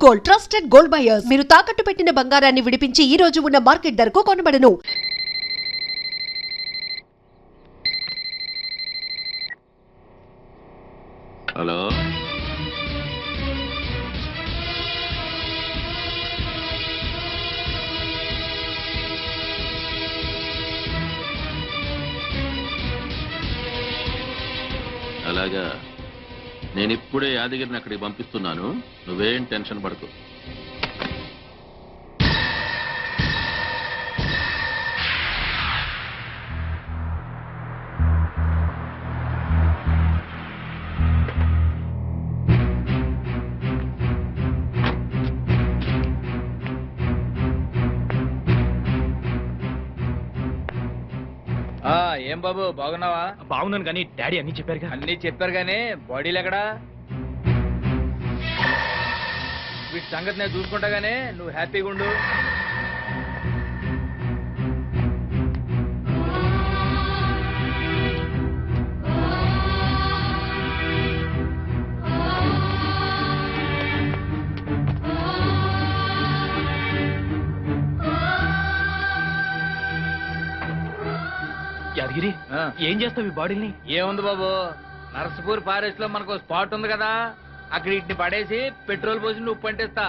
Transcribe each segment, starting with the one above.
Gold, trusted gold buyers. మీరు తాకట్టు పెట్టిన బంగారాన్ని విడిపించి ఈ రోజు ఉన్న మార్కెట్ ధరకు కొనబడను. హలో, అలాగా. నేను ఇప్పుడే యాదగిరిని అక్కడికి పంపిస్తున్నాను. నువ్వేం టెన్షన్ పడకు. ఏం బాబు బాగున్నావా? బాగున్నాను కానీ డాడీ అన్ని చెప్పారుగా. అన్ని చెప్పారు గానీ బాడీలు ఎక్కడా? వీటి సంగతి నేను చూసుకుంటా గానీ నువ్వు హ్యాపీగా ఉండు. యాదగిరి, ఏం చేస్తావు ఈ బాడీని? ఏముంది బాబు, నర్సపూర్ ఫారెస్ట్ లో మనకు స్పాట్ ఉంది కదా, అక్కడ వీటిని పడేసి పెట్రోల్ పోసి నువ్వు పంటిస్తా.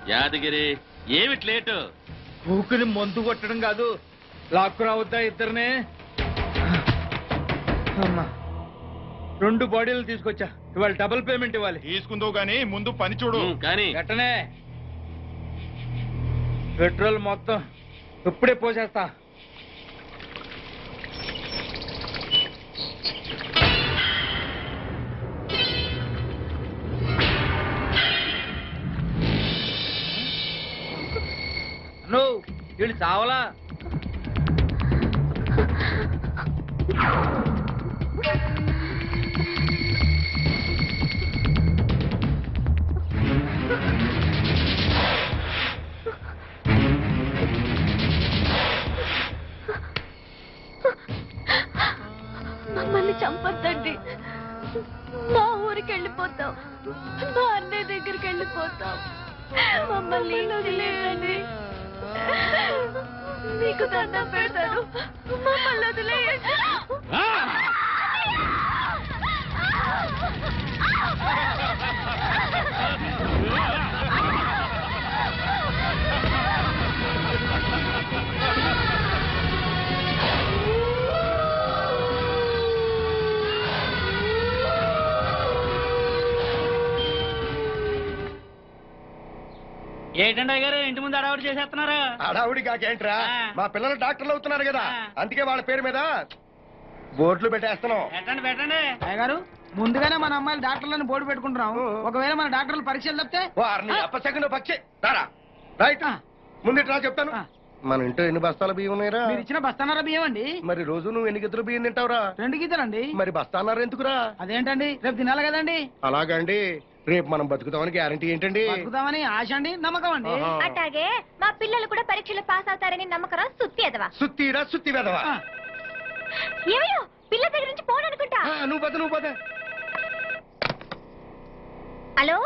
యాదగిరి, ఏమిటి లేటు? ఊకుని మందు కొట్టడం కాదు, లాక్కు రావద్దా ఇద్దరినే? అమ్మా, 2 బాడీలు తీసుకొచ్చా, ఇవాళ డబుల్ పేమెంట్ ఇవ్వాలి. తీసుకుందో గానీ ముందు పని చూడు. కానీ గట్టనే పెట్రోల్ మొత్తం ఇప్పుడే పోసేస్తా. నువ్వు వీళ్ళు చావలా? మమ్మల్ని చంపొద్దండి, మా ఊరికి వెళ్ళిపోతాం, మా అన్నయ్య దగ్గరికి వెళ్ళిపోతాం, మమ్మల్ని వదిలేయండి, మీకు దండం పెడతాను, మమ్మల్ని వదిలేయండి. ఏంటండి గారు ఇంటి ముందు అడావుడి చేసేస్తున్నారా? అడావుడి కాకేంట్రా, మా పిల్లలు డాక్టర్లు అవుతున్నారు కదా, అందుకే వాళ్ళ పేరు మీద బోర్డులు పెట్టేస్తున్నాం. పెట్టండి పెట్టండి. అయ్యగారు, ముందుగానే మన అమ్మాయిలు డాక్టర్లను బోర్డు పెట్టుకుంటున్నాం. ఒకవేళ మన డాక్టర్లు పరీక్షలు తప్పితే వారిని అప్పసెకండ్ పక్షి రారా. రైట్, ముందుట్రా చెప్తాను. మన ఇంట్లో ఎన్ని బస్తాల బియ్యం ఉన్నాయిరా? మీరు ఇచ్చిన బస్తానారా బియ్యం అండి. మరి రోజు నువ్వు ఎన్ని గిద్దరు బియ్యం తింటావురా? 2 గీతలండి. మరి బస్తాన్నారు ఎందుకురా? అదేంటండి, రేపు తినాలి కదండి. అలాగండి, రేపు మనం బతుకుతామని గ్యారంటీ ఏంటండి? బతుకుతామని ఆశ అండి, నమ్మకం అండి. అట్లాగే మా పిల్లలు కూడా పరీక్షలు పాస్ అవుతారని నమ్మకరా? సుత్తి ఎదవా, సుత్తిరా సుత్తి వెదవా. ఏమయ్యో పిల్ల దగ్గర నుంచి ఫోన్ అనుకుంటా. నువ్వు పోతే. హలో,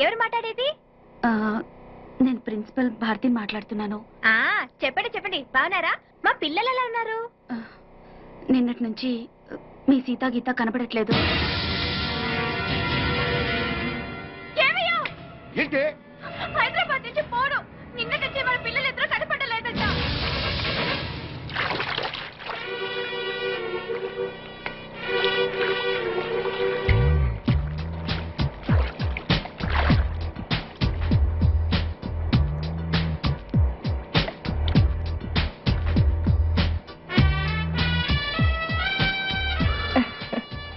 ఎవరు మాట్లాడేది? నేను ప్రిన్సిపల్ భారతిని మాట్లాడుతున్నాను. చెప్పండి చెప్పండి, బాగున్నారా? మా పిల్లలు ఎలా ఉన్నారు? నిన్నటి నుంచి మీ సీతా గీత కనబడట్లేదు. ఏంటి? హైదరాబాద్ నుంచి పోడు. నిన్న నుంచి మన పిల్లలు ఇద్దరు కనపడలేదంట.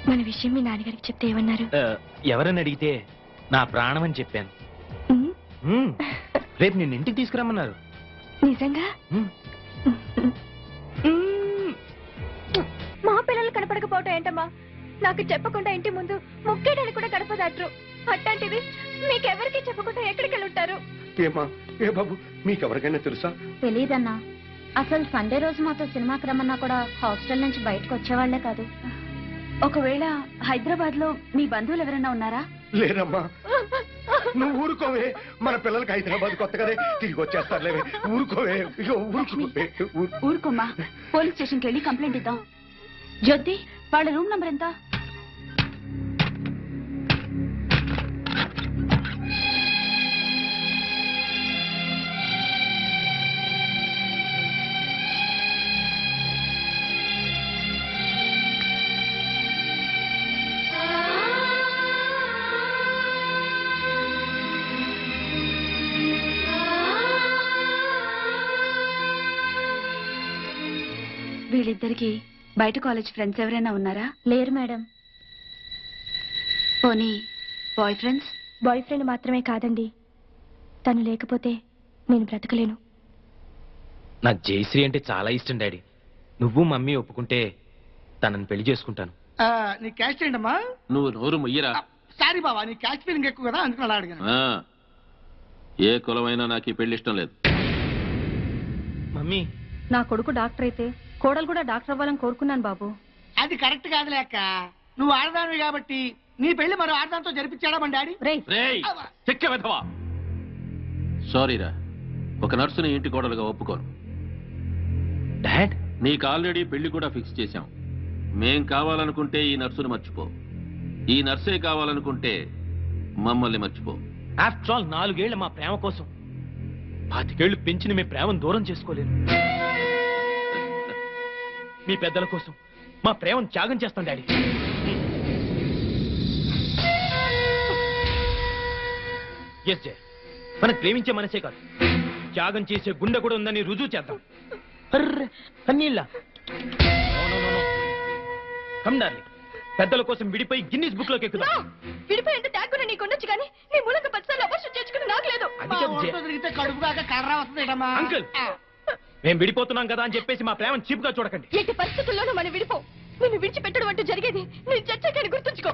మన విషయం మీ నాన్నగారికి చెప్తే ఏమన్నారు? ఎవరని అడిగితే నా ప్రాణం అని చెప్పాను. రేపు నిన్ను ఇంటికి తీసుకురమ్మన్నారు. నిజంగా? మా పిల్లలు కనపడకపోవటం ఏంటమ్మా? నాకు చెప్పకుండా ఇంటి ముందు ముగ్గేయడానికి కూడా గడపదాట్రు. అట్లాంటిది మీకెవరికి చెప్పకుండా ఎక్కడికి వెళ్ళుంటారు? ఏమా ఏ బాబు మీకెవరికైనా తెలుసా? తెలియదన్నా. అసలు సండే రోజు మాతో సినిమాకి రమ్మన్నా కూడా హాస్టల్ నుంచి బయటకు వచ్చేవాళ్లే కాదు. ఒకవేళ హైదరాబాద్ లో మీ బంధువులు ఎవరైనా ఉన్నారా? లేరమ్మా. నువ్వు ఊరుకోవే. మన పిల్లలకి హైదరాబాద్ కొత్త కదే, తిరిగి వచ్చేస్తారులేవే. ఊరుకోవే. ఊరుకోవే. ఊరుకోమ్మా. పోలీస్ స్టేషన్కి వెళ్ళి కంప్లైంట్ ఇద్దాం. జ్యోతి, వాళ్ళ రూమ్ నంబర్ ఎంత? వీళ్ళిద్దరికి బయట కాలేజ్ ఫ్రెండ్స్ ఎవరైనా ఉన్నారా? లేరు మేడం. పోనీ బాయ్ ఫ్రెండ్స్? బాయ్ ఫ్రెండ్ మాత్రమే కాదండి, తను లేకపోతే నేను బ్రతకలేను. నాకు జయశ్రీ అంటే చాలా ఇష్టం డాడీ. నువ్వు మమ్మీ ఒప్పుకుంటే తనని పెళ్లి చేసుకుంటాను. నీ క్యాస్ట్ ఏంటమ్మా? నువ్వు నోరు ముయ్యరా. సారీ బావా, నీ క్యాస్ట్ ఫీలింగ్ ఎక్కువ కదా, అందుకని అలా అడిగాను. ఏ కులమైనా నాకు ఈ పెళ్లి ఇష్టం లేదు. మమ్మీ, నా కొడుకు డాక్టర్ అయితే కోడలు కూడా డాక్టర్ అవ్వాలని కోరుకున్నాను బాబు. అది కరెక్ట్ కాదులే అక్క. నువ్వు ఆడదానివి కాబట్టి నీ పెళ్లి మరో ఆడదాంతో జరిపించాడా మన డాడీ? రేయ్ చెక్క వెధవా. సారీరా, ఒక నర్సుని ఇంటి కోడలుగా ఒప్పుకోను. డాడ్, నీకు ఆల్రెడీ పెళ్లి కూడా ఫిక్స్ చేశాం. మేం కావాలనుకుంటే ఈ నర్సుని మర్చిపో, ఈ నర్సే కావాలనుకుంటే మమ్మల్ని మర్చిపో. ఆఫ్టర్ ఆల్ 4 ఏళ్ల మా ప్రేమ కోసం 25 ఏళ్లు పెంచిన మీ ప్రేమను దూరం చేసుకోలేదు. మీ పెద్దల కోసం మా ప్రేమను త్యాగం చేస్తాం డాడీ. ఎస్ జయ, మనకు ప్రేమించే మనసే కాదు, త్యాగం చేసే గుండె కూడా ఉందని రుజువు చేద్దాం. అన్నీళ్ళ కమ్ డార్లింగ్, పెద్దల కోసం విడిపోయి గిన్నిస్ బుక్ లోకి ఎక్కుదాం. విడిపోయి ఎంత ట్యాగ్ కూడా నీకు ఉండొచ్చు కానీ నీ మూలంగా 10 సార్లు అబర్షన్ చేసుకుని నాకు లేదు. అది కాదు జయ. తిరిగితే కడుపు కాక కర్ర వస్తుందేటమ్మా. అంకుల్, మేము విడిపోతున్నాం కదా అని చెప్పేసి మా ప్రేమను చీప్ గా చూడకండి. ఎట్టి పరిస్థితుల్లోనూ మనం విడిపో. నిన్ను విడిచిపెట్టడం అంటూ జరిగేది నేను చచ్చాకని గుర్తుంచుకో.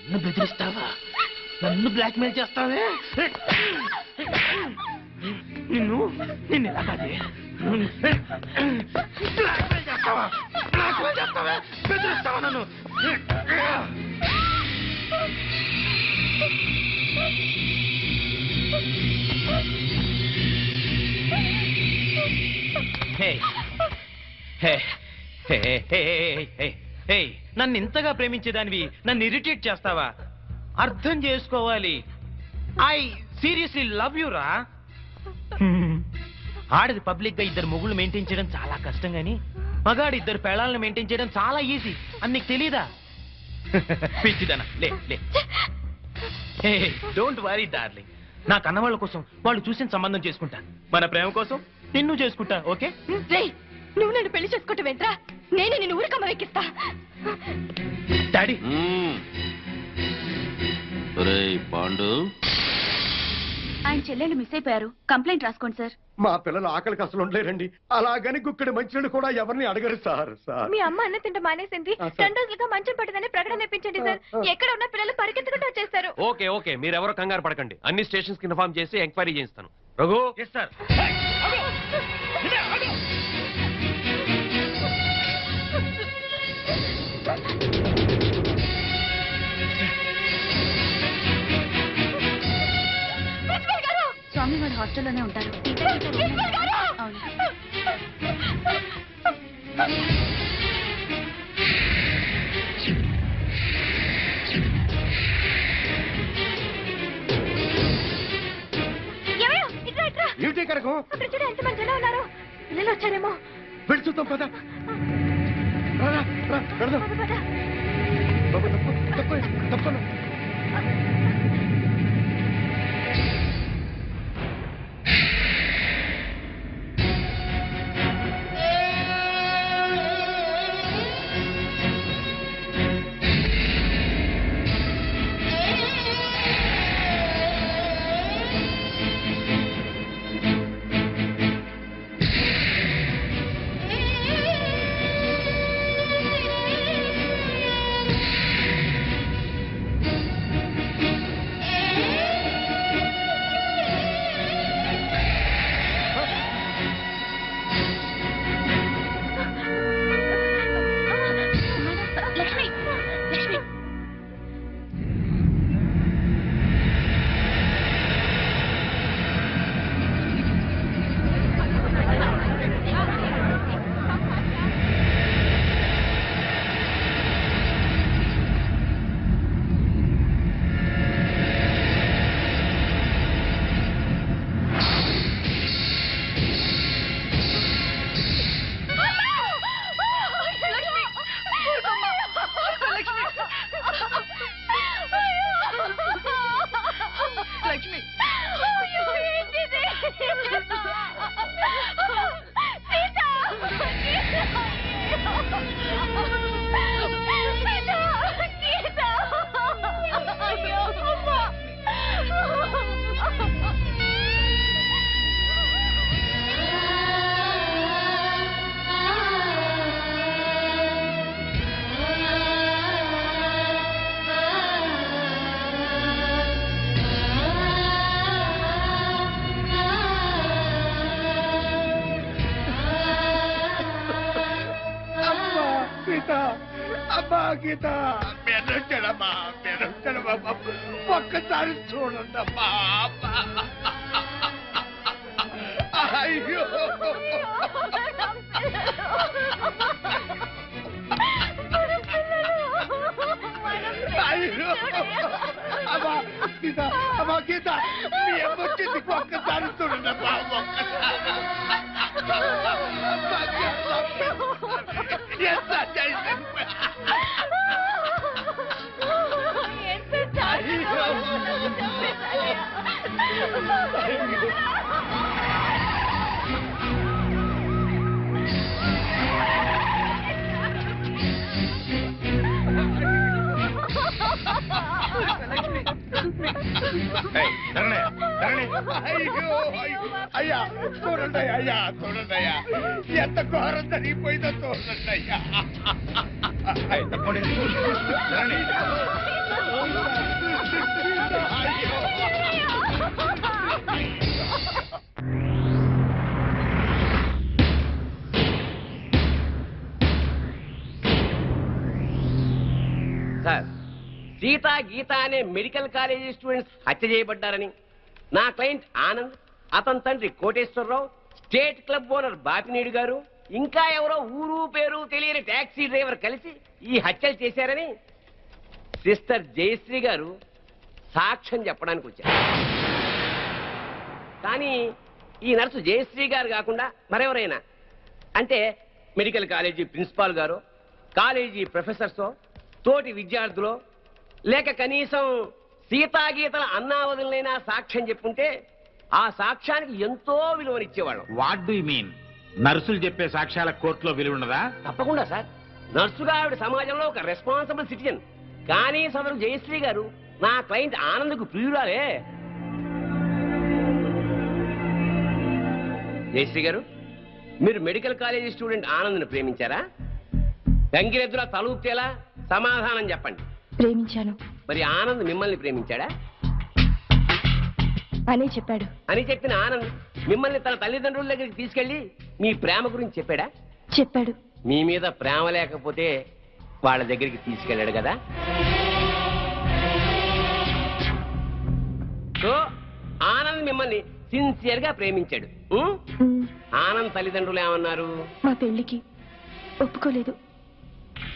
నన్ను బెదిరిస్తావా? నన్ను బ్లాక్ మెయిల్ చేస్తావే? నిన్ను ఎలా కాదే? బ్లాక్ మెయిల్ చేస్తావా? బెదిరిస్తావా నన్ను? నన్ను ఇంతగా ప్రేమించేదానివి నన్ను ఇరిటేట్ చేస్తావా? అర్థం చేసుకోవాలి. ఐ సీరియస్లీ లవ్ యూ రా. ఆడది పబ్లిక్ గా 2 మొగుళ్ళు మెయింటైన్ చేయడం చాలా కష్టం గాని మగాడు 2 పెళ్ళాలను మెయింటైన్ చేయడం చాలా ఈజీ అని నీకు తెలీదా? పిచ్చిదనా, లే లే. డోంట్ వరీ డార్లింగ్, నా కన్నవాళ్ళ కోసం వాళ్ళు చూసిన సంబంధం చేసుకుంటా. మన ప్రేమ కోసం నిన్ను చేసుకుంటా. ఓకే? నువ్వు నన్ను పెళ్లి చేసుకుంటూ వెంట్రా, నేనే నిన్ను ఊరికమ్మ ఎక్కిస్తా. డాడీ, పాండు, ఆయన చెల్లెలు మిస్ అయిపోయారు. కంప్లైంట్ రాసుకోండి సార్. మా పిల్లలు ఆకలికి అసలు ఉండలేరండి. అలాగని గుక్కడి మంచినీళ్ళు కూడా ఎవరిని అడగరు సార్. మీ అమ్మ అన్న తింటే మానేసింది. 2 రోజులుగా మంచం పట్టదని ప్రకటన ఇప్పించండి సార్. ఎక్కడ ఉన్న పిల్లలు పరిగెత్తుకుంటూ వచ్చేస్తారు. ఓకే ఓకే, మీరెవరో కంగారు పడకండి. అన్ని స్టేషన్స్ కి ఇన్ఫార్మ్ చేసి ఎంక్వైరీ చేయిస్తాను. రఘు. Yes sir. స్వామి వారి హాస్టల్లోనే ఉంటారు. అవును. పిల్లలు వచ్చారేమో. వెళ్ళి చూద్దాం పద. వెళదాం. బాబు తప్పను. గీత మెరచడమా ఒక్కసారి చూడండమ్మా. అయ్యో అయ్యో అమ్మా గీత, అమ్మా గీత, మీ అమ్మొచ్చింది ఒక్కసారి చూడండమ్మా. అయ్యా చూడండి, అయ్యా చూడండి, అయ్యా ఎంత ఘోరం జరిగిపోయిందో చూడండి అయ్యా. తప్పండి సార్, సీతా గీత అనే మెడికల్ కాలేజీ స్టూడెంట్స్ హత్య చేయబడ్డారని నా క్లయింట్ ఆనంద్, అతని తండ్రి Koteswararao, state club owner Bapineedu గారు, ఇంకా ఎవరో ఊరు పేరు తెలియని టాక్సీ డ్రైవర్ కలిసి ఈ హత్యలు చేశారని సిస్టర్ జయశ్రీ గారు సాక్ష్యం చెప్పడానికి వచ్చారు. కానీ ఈ నర్సు జయశ్రీ గారు కాకుండా మరెవరైనా, అంటే మెడికల్ కాలేజీ ప్రిన్సిపాల్ గారు, కాలేజీ ప్రొఫెసర్సో, తోటి విద్యార్థులు, లేక కనీసం సీతాగీతల అన్నావదులైనా సాక్ష్యం చెప్పుంటే ఆ సాక్ష్యానికి ఎంతో విలువనిచ్చేవాళ్ళం. What do you mean? నర్సులు చెప్పే సాక్ష్యాల కోర్టులో విలువ ఉండదా? తప్పకుండా సార్. నర్సుగా ఆవిడ సమాజంలో ఒక రెస్పాన్సిబుల్ సిటిజన్. కానీ సదరు జయశ్రీ గారు నా క్లయింట్ ఆనంద్కు ప్రియురాలే. జయశ్రీ గారు, మీరు మెడికల్ కాలేజీ స్టూడెంట్ ఆనంద్ను ప్రేమించారా? గంగిరెద్దులా తలూపుతేలా సమాధానం చెప్పండి. ప్రేమించాను. మరి ఆనంద్ మిమ్మల్ని ప్రేమించాడా? అనే చెప్పాడు. అని చెప్పిన ఆనంద్ మిమ్మల్ని తన తల్లిదండ్రుల దగ్గరికి తీసుకెళ్లి మీ ప్రేమ గురించి చెప్పాడా? చెప్పాడు. మీ మీద ప్రేమ లేకపోతే వాళ్ళ దగ్గరికి తీసుకెళ్ళాడు కదా. సో ఆనంద్ మిమ్మల్ని సిన్సియర్ గా ప్రేమించాడు. ఆనంద్ తల్లిదండ్రులు ఏమన్నారు? మా పెళ్లికి ఒప్పుకోలేదు.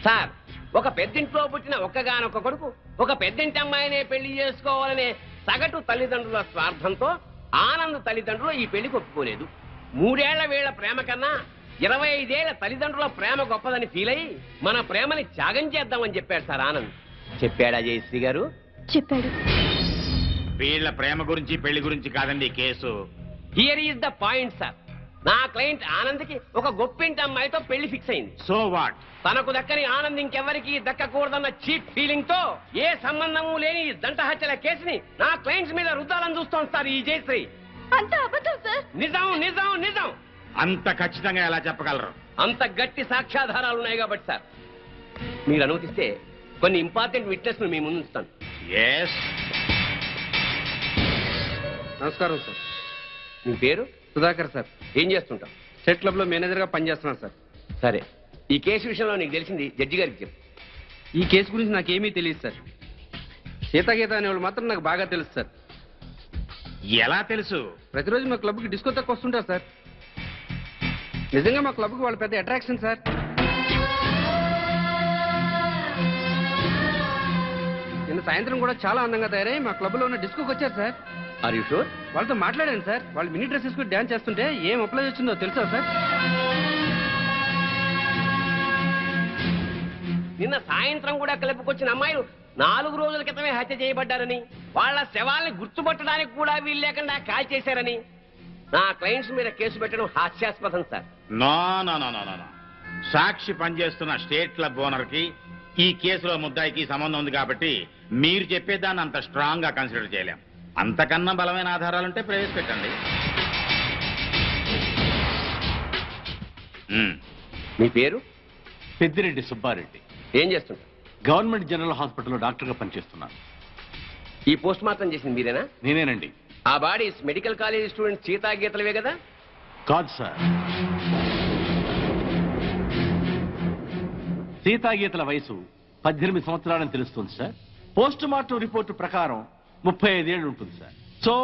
సార్, ఒక పెద్దింట్లో పుట్టిన ఒక్కగానొక్క కొడుకు ఒక పెద్దింటి అమ్మాయినే పెళ్లి చేసుకోవాలనే సగటు తల్లిదండ్రుల స్వార్థంతో ఆనంద్ తల్లిదండ్రులు ఈ పెళ్లికి ఒప్పుకోలేదు. 3 ఏళ్ల వీళ్ల ప్రేమ కన్నా 25 ఏళ్ల తల్లిదండ్రుల ప్రేమ గొప్పదని ఫీల్ అయ్యి మన ప్రేమని త్యాగం చేద్దామని చెప్పాడు సార్ ఆనంద్. చెప్పాడా జయశ్రీ గారు? చెప్పాడు. వీళ్ళ ప్రేమ గురించి పెళ్లి గురించి కాదండి ఈ case. Here is the point sir. నా క్లయింట్ ఆనంద్కి ఒక గొప్పింటి అమ్మాయితో పెళ్లి ఫిక్స్ అయింది. So what? తనకు దక్కని ఆనంద్ ఇంకెవరికి దక్కకూడదన్న చీప్ ఫీలింగ్ తో ఏ సంబంధము లేని ఈ దంట హత్యల కేసుని నా క్లయింట్స్ మీద రుద్దాలని చూస్తోంది సార్ ఈ జయశ్రీ. అంత అబద్ధం సార్. నిజం నిజం నిజం. అంత ఖచ్చితంగా ఎలా చెప్పగలరు? అంత గట్టి సాక్ష్యాధారాలు ఉన్నాయి కాబట్టి సార్ మీరు అనుమతిస్తే కొన్ని ఇంపార్టెంట్ విట్నెస్ మీ ముందు ఉంచుతాను. ఎస్. నమస్కారం సార్. మీ పేరు? సుధాకర్ సార్. ఏం చేస్తుంటాం? సెట్ క్లబ్ లో మేనేజర్ గా పనిచేస్తున్నాను సార్. సరే, ఈ కేసు విషయంలో నీకు తెలిసింది జడ్జి గారికి చెప్పు. ఈ కేసు గురించి నాకేమీ తెలియదు సార్. సీతాగీత అనేవాళ్ళు మాత్రం నాకు బాగా తెలుసు సార్. ఎలా తెలుసు? ప్రతిరోజు మా క్లబ్కి డిస్కో తక్కువ వస్తుంటారు సార్. నిజంగా మా క్లబ్కి వాళ్ళు పెద్ద అట్రాక్షన్ సార్. నిన్న సాయంత్రం కూడా చాలా అందంగా తయారై మా క్లబ్ లో ఉన్న డిస్కోకి వచ్చారు సార్. Are you sure? వాళ్ళతో మాట్లాడాను సార్. వాళ్ళు మినీ డ్రెస్ వేసుకుని డ్యాన్స్ చేస్తుంటే ఏం అప్లై వచ్చిందో తెలుసా సార్? నిన్న సాయంత్రం కూడా క్లబ్కి వచ్చిన అమ్మాయిలు 4 రోజుల క్రితమే హత్య చేయబడ్డారని, వాళ్ళ శవాల్ని గుర్తుపట్టడానికి కూడా వీలు లేకుండా కాల్ చేశారని నా క్లయింట్స్ మీద కేసు పెట్టడం హాస్యాస్పదం sir. No no no no no. సాక్షి పనిచేస్తున్న స్టేట్ క్లబ్ ఓనర్ కి ఈ కేసులో ముద్దాయికి సంబంధం ఉంది కాబట్టి మీరు చెప్పేదాన్ని అంత స్ట్రాంగ్ గా కన్సిడర్ చేయలేం. అంతకన్నా బలమైన ఆధారాలుంటే ప్రవేశపెట్టండి. మీ పేరు? పెద్దిరెడ్డి సుబ్బారెడ్డి. ఏం చేస్తుంటారు? గవర్నమెంట్ జనరల్ హాస్పిటల్లో డాక్టర్గా పనిచేస్తున్నాను. ఈ పోస్ట్ మార్టం చేసింది మీరేనా? నేనేనండి. ఆ bodies medical college student Sita గీతలవే కదా? కాదు సార్. సీతాగీతల వయసు 18 సంవత్సరాలని తెలుస్తుంది సార్. పోస్ట్ మార్టం రిపోర్టు ప్రకారం 35 ఏళ్ళు ఉంటుంది సార్. సో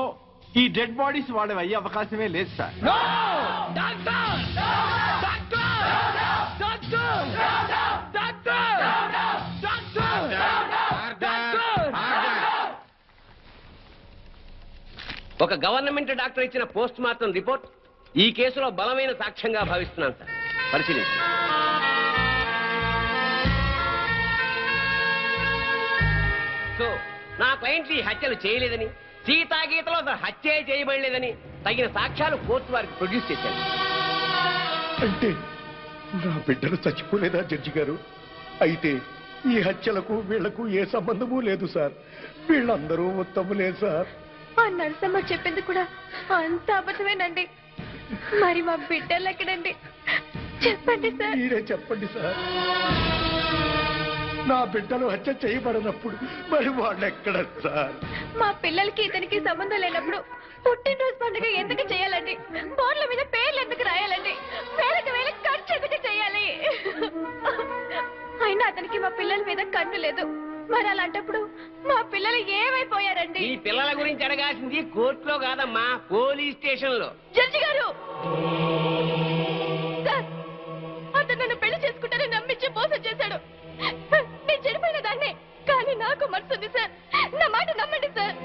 ఈ డెడ్ బాడీస్ వాళ్ళ అయ్యే అవకాశమే లేదు సార్. ఒక గవర్నమెంట్ డాక్టర్ ఇచ్చిన పోస్ట్ మార్టం రిపోర్ట్ ఈ కేసులో బలమైన సాక్ష్యంగా భావిస్తున్నాను సార్. పరిశీలించండి. సో నా క్లయింట్ ఈ హత్యలు చేయలేదని, సీతాగీతలో హత్య చేయబడలేదని తగిన సాక్ష్యాలు కోర్టు వారికి ప్రొడ్యూస్ చేశారు. అంటే నా బిడ్డలు చచ్చిపోలేదా జడ్జి గారు? అయితే ఈ హత్యలకు వీళ్లకు ఏ సంబంధము లేదు సార్. వీళ్ళందరూ ఉత్తములే సార్. ఆ నరసమ్మ చెప్పింది కూడా అంత అబద్ధమేనండి. మరి మా బిడ్డలు ఎక్కడండి? చెప్పండి సార్. మీరే చెప్పండి సార్. నా బిడ్డలు హత్య చేయబడినప్పుడు మరి వాళ్ళు ఎక్కడ సార్? మా పిల్లలకి ఇతనికి సంబంధం లేనప్పుడు పుట్టినరోజు పండుగ ఎందుకు చేయాలండి? బోర్ల మీద పేర్లు ఎందుకు రాయాలండి? వేలకు వేల ఖర్చు ఎందుకు చేయాలి? అయినా అతనికి మా పిల్లల మీద కన్ను లేదు. మరి అలాంటప్పుడు మా పిల్లలు ఏమైపోయారండి? ఈ పిల్లల గురించి అడగాల్సింది కోర్టులో కాదమ్మా, పోలీస్ స్టేషన్ లో. జడ్జి గారు, సార్, అతను నన్ను పెళ్లి చేసుకుంటారని నమ్మించి మోసం చేశాడు. నేను చెడిపోయిన దాన్ని, కానీ నాకు మనసు ఉంది సార్. నా మాట నమ్మండి సార్.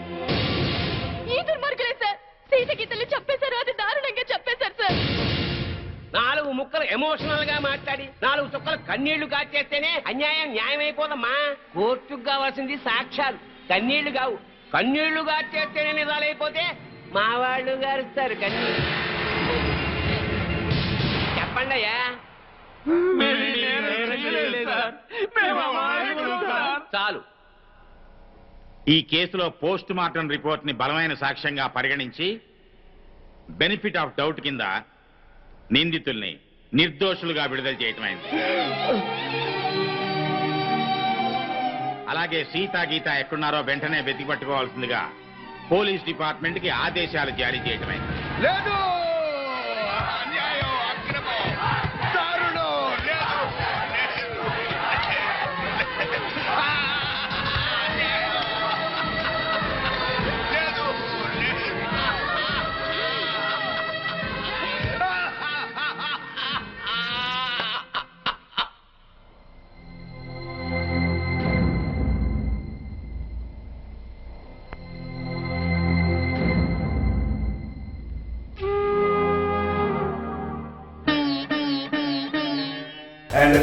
ఈ దుర్మార్గులే సార్ సీత గీతలు చెప్పేశారు. అది దారుణంగా చెప్పేశారు సార్. 4 ముక్కలు ఎమోషనల్ గా మాట్లాడి 4 చుక్కలు కన్నీళ్లు కాచేస్తేనే అన్యాయం న్యాయమైపోదమ్మా. కోర్టుకు కావాల్సింది సాక్ష్యాలు, కన్నీళ్లు కావు. కన్నీళ్లు కాచేస్తేనే నిజాలైపోతే మా వాళ్ళు గారుస్తారు కన్నీళ్ళు. చెప్పండి అయ్యా. చాలు. ఈ కేసులో పోస్ట్ మార్టం రిపోర్ట్ ని బలమైన సాక్ష్యంగా పరిగణించి బెనిఫిట్ ఆఫ్ డౌట్ కింద నిందితుల్ని నిర్దోషులుగా విడుదల చేయటమైంది. అలాగే సీతా గీత ఎక్కడున్నారో వెంటనే వెతికి పట్టుకోవాల్సిందిగా పోలీస్ డిపార్ట్మెంట్ కి ఆదేశాలు జారీ చేయటమైంది. లేదు, అన్యాయం, అక్రమం, దారుణం,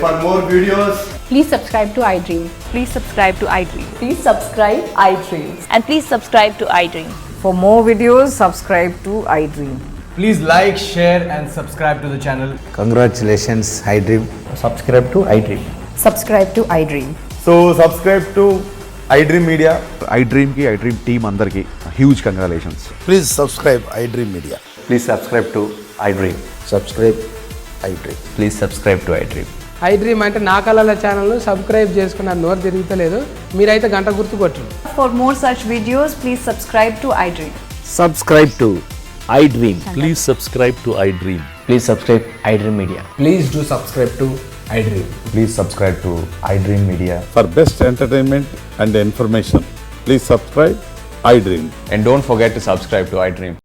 for more videos, Please subscribe to iDream. Please subscribe to iDream. Please subscribe iDream. And please subscribe to iDream. For more videos, subscribe to iDream. please like, share and subscribe to the channel. Congratulations, iDream. Subscribe to iDream. Subscribe to iDream. So subscribe to iDream Media. iDream ki iDream team andarki huge congratulations. Please subscribe iDream Media. Please subscribe to iDream. Subscribe iDream. Please subscribe to iDream. iDream అంటే నా కళల ఛానల్ను subscribe చేసుకున్న నోరు తిరుగుతలేదు, మీరైతే గంట గుర్తు కొట్టండి. For more such videos, please subscribe to iDream. Subscribe to iDream. Please subscribe to iDream. Please subscribe iDream Media. Please do subscribe to iDream. Please subscribe to iDream Media. For best entertainment and information, please subscribe iDream. And don't forget to subscribe to iDream.